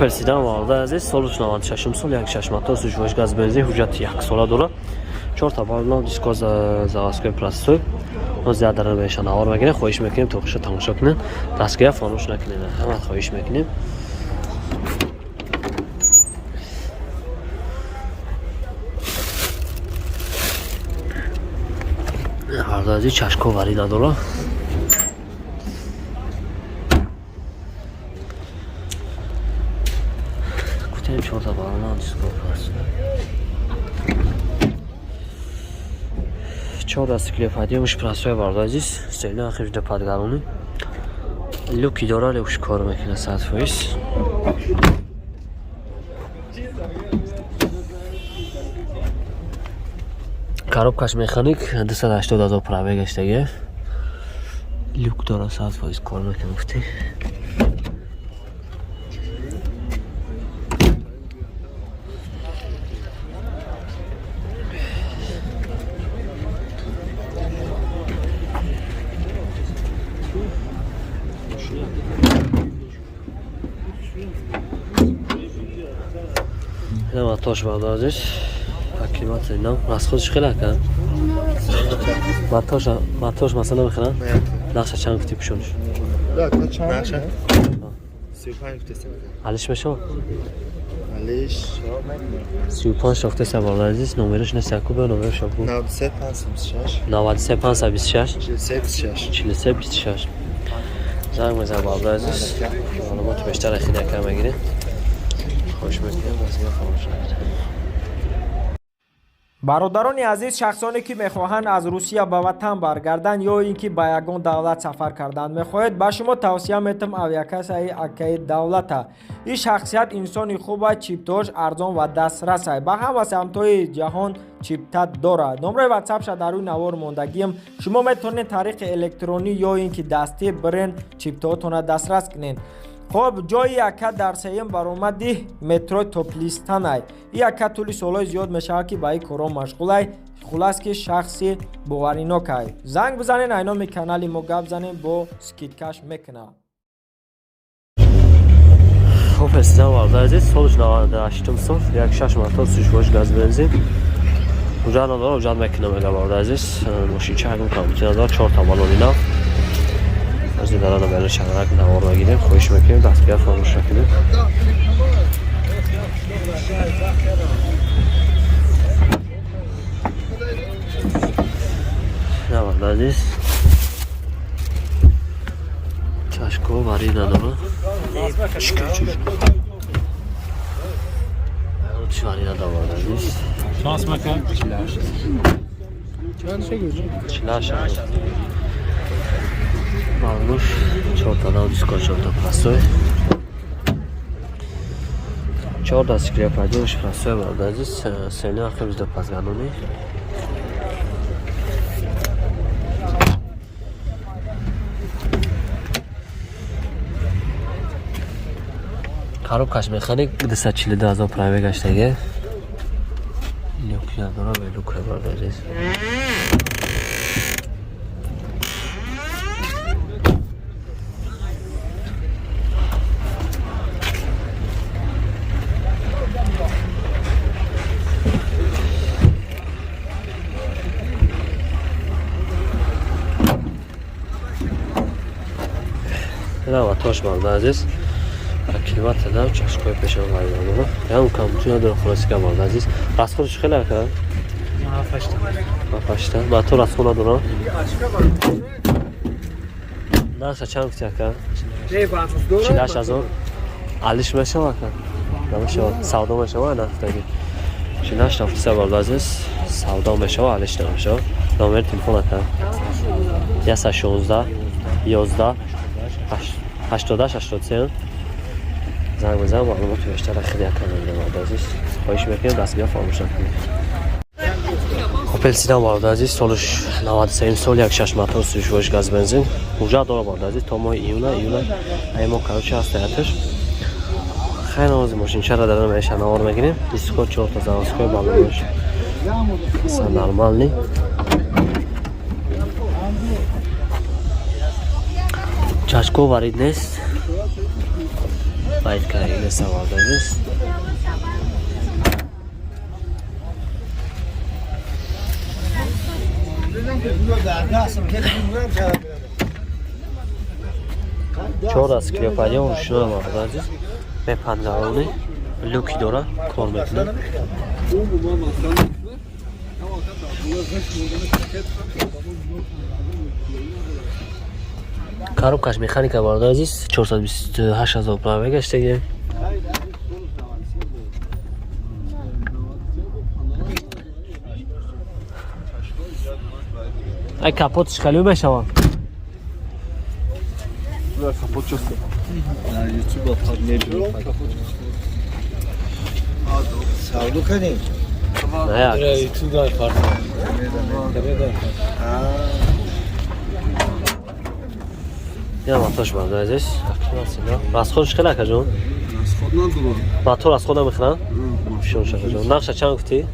Opel sedan vardı aziz. Soluş navanti şaşım sol yak şaşmatı suçvaş gaz benzin hücret yak sola doğru. Çort tabanla diskoz zavaskoy prastoy. O ziyadara beşan ağır makine xoyish mekinim to'qishga tomosha qiling. Dastgo'ya fonush nakining. Hamma xoyish mekinim. Ardazi chashko varida dora. Kutem çort tabanla diskoz prastoy. چهار دست کلیپادی مش پراسوی وارد عزیز سیلی آخرش ده پادگالونی لوکی داره لوش کار میکنه 100%. коробкаш механик 280,000 пробег гашта люк дاره 100% کار میکنه گفتی ما توش برداشت اکیمات اینم راسخوش خیلی کن ما توش مثلا بخرن نقشه چند کتی پشونش نه چند نقشه 35 کتی سه علیش میشو علیش 35 کتی سه برداشت نمرش نسکو به نمرش شکو 93 526 43 26 زنگ میزن برداشت معلومات بیشتر خیلی کم بگیریم خوش میکنم بازی خاموش نکنید. бародарони азиз, шахсоне ки мехоҳанд аз Русия ба ватан баргарданд ё ин ки ба ягон давлат сафар кардан мехоҳед, ба шумо тавсия метам авиакассаи Акаи давлата. ин шахсият инсони хуб аст, чиптош арзон ва дастрас аст. ба ҳама самтҳои ҷаҳон чипта дорад. номраи ватсапша дар рӯи навор мондагиам. шумо метавонед тариқи электронӣ ё ин ки дастӣ бирен чиптаотона дастрас кунед. خب جای یکا در سیم برآمدی مترو توپلیستان ای یکا طولی سالای زیاد میشه که با این کارا مشغول ای خلاص که شخصی باوریناک ای زنگ بزنین اینا می کانالی ما گپ زنین با سکیدکش میکنه. خب استان وارد عزیز سالش 98 سال یک 6 مرتبه سوژواش گاز بنزین اونجا نداره اونجا میکنه میگه وارد عزیز ماشین چه هم کامپیوتر نداره 4 تا بالون اینا از دارن برای شهرک نوار بگیریم خویش میکنیم دستگاه فراموش نکنیم نوارد عزیز چشکو بری نداره چی بری نداره عزیز شانس مکن چلاش Malnuş, çortadan disko çorta prasoy. Çorta sikriya paydoş prasoy vardı aziz. Seni aklımızda pazganoni. коробкаш механик 240,000 пробег гаштаги. Люк ядора ve люк vardı aziz. Bravo, toş baldı aziz. Kilowatt da çaşkoy peşan var yani. Yani kampütüne de klasik baldı aziz. Raskhod çıkıla ka? Mafaşta. Motor raskhona dura. Nasıl çam ka? Çilaş azon. Alışmışa bak. Namışa. Savdo meşa var naftagi. Çilaş naftisa baldı aziz. Savdo meşa var alışmışa. Nomer telefon ka. Yasa 16 11 88 زنگ بزنم معلومات بیشتر خیلی کامل وارد عزیز خواهش میکنم دستگاه فراموش نکنید. Opel sedan وارد عزیز سالش 93 سال یک 6 موتور سوژواش گاز بنزین اونجا داره وارد عزیز تا ماه ایونه ایما کاروچ هست حیاتش خیلی نازی ماشین چرا دارم میشه نوار میگیریم دیسکو 4 تا زاوسکوی بالونش اصلا نرمال نی چشکو وارد نیست Baytka ile savardayız. چهار کلیوپاترا وشون مرداز به پنجرانی لوکی داره کار میکنه. коробкаш механика барда азиз 428000 праве гаштаги. ай капотиш калио мешава. Kapot çözdüm. YouTube'a patlayabiliyor. Sağlık hani. Ne ya? YouTube'da farklı. یا ماتوش برده ازش راسخورش خیلی کجون؟ ماتو راسخور نمیخوام؟ شون شده جون نقش چند گفتی؟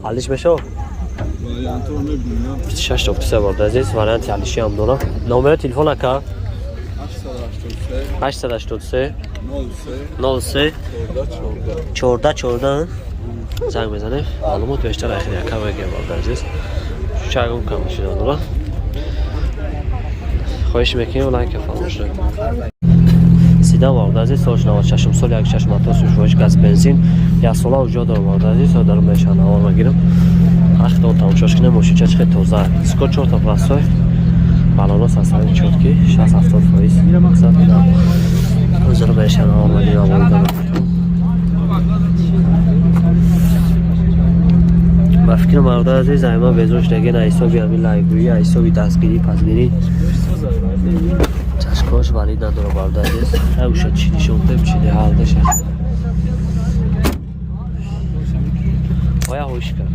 حالیش بشو؟ 26 تا گفته برده ازش وارنتی حالیشی هم داره نمره تلفن اکا 883 03 14 زنگ بزنه معلومات بیشتر اخیری اکا بگه برده ازش چگون کم شده داره خواهش میکنیم و لایک فراموش نکنید. سیدا واردازی سالش 96 سال یک شش موتور سوژوش گاز بنزین یا سولا وجود داره واردازی تا دارم بهشان آور میگیرم. وقتی اون تماشاش کنم موشیچه خیلی تازه. اسکوت چهار تا پلاستیک بالانس اصلا چوتکی 60-70% میره مقصد از دارم بهشان آور میگیرم. با فکر واردازی زایمان بزرگ نگه نایسوی همین لایگویی ایسوی دستگیری پذیری چشکاش ولی نداره واردازی اوشت چیدی شونده چیدی حالده شد باید هوش کرد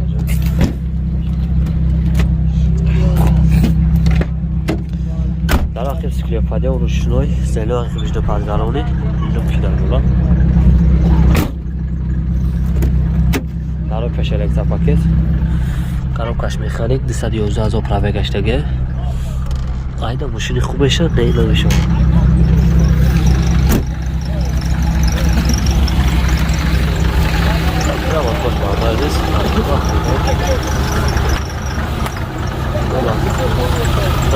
در آخر سکلیوپاترا و روشنوی زیلو آخر بیشتر پادگرانی لوکی در رولا در پیش الکترا پاکت коробкаш механик 211000 праве гаштаги айда машини хубеша не намеша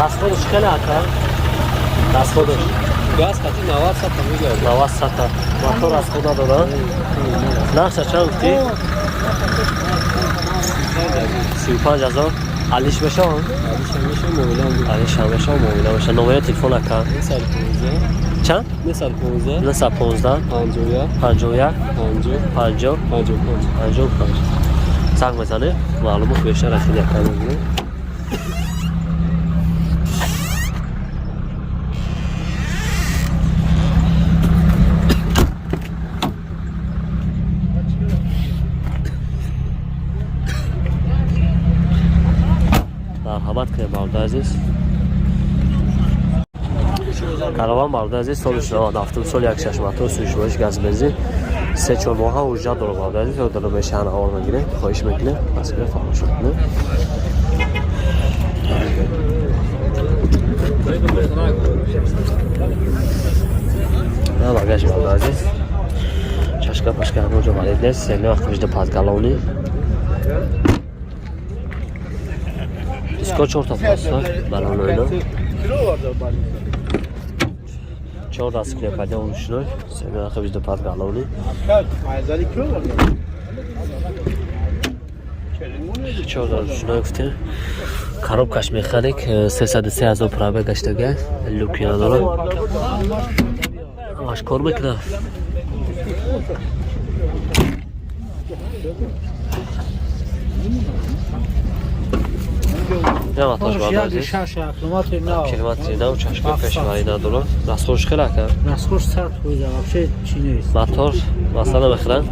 расходиш хеле ака расходиш газ хати 90 сата мегирад 90 сата мотор расхода дора нақша чанд гуфти 35000 حالیش بشه حالیش هم بشه موبیلا بشه نمره تلفن اکا چند؟ 915 51 55 زنگ بزنه معلومات بیشتر از خیلی اکا بگیره مرحمت کنیم برده عزیز کاروان برده عزیز سالش 97 سال یک شش موتور سوژوش گاز بنزین 3-4 ماه وجود داره برده عزیز و داره بهش هن آور میگیره خواهش میکنه بس کنه فراموش کنه نه باگاش برده عزیز چشکا پشکا همونجا ولید نیست سیلی وقت وجود پادگالونی اسکو 4 تا پلاستیک بالون اینا 4 تا کلیوپاترا وشنوی سیلی وقت وجود پادگالونی 4 تا وشنوی گفتیم коробкаш механик 303000 праве гаштаги луки надора аш кор мекуна نه ماتاش باید کیلومتری نه و چشمه پشواری نداره رسخورش خیلی اکر رسخورش سرد خویده وابشه چی نیست ماتار مثلا بخیرن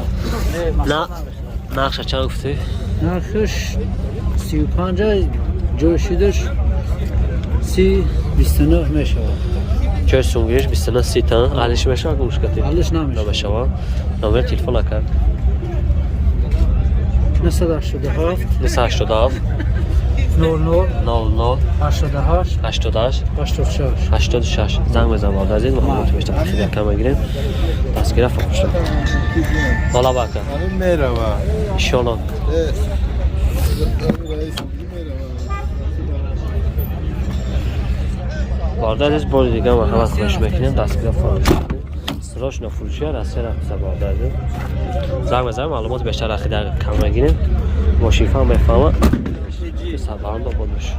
نه نقشه چند گفتی؟ نرخش 35 جوشیدش 29 میشه چه سونگیش 29 30 تا حالیش میشه اگه مشکلی؟ حالیش نمیشه نمیشه نمبر تلفن اکر 987 987 00 00 88 88 86 86 زنگ بزن آرد عزیز محمد تو اشتباه خیلی کم بگیریم دستگیره فروش حالا بکن Merhaba. ایشالا آرد عزیز بار دیگه هم همه خوش بکنیم دستگیره فروش سراش نفروشی ها دسته رفته با آرد عزیز زنگ بزن معلومات بیشتر اخی در کم بگیریم با شیفه هم بفهمه که سربران با بود بشه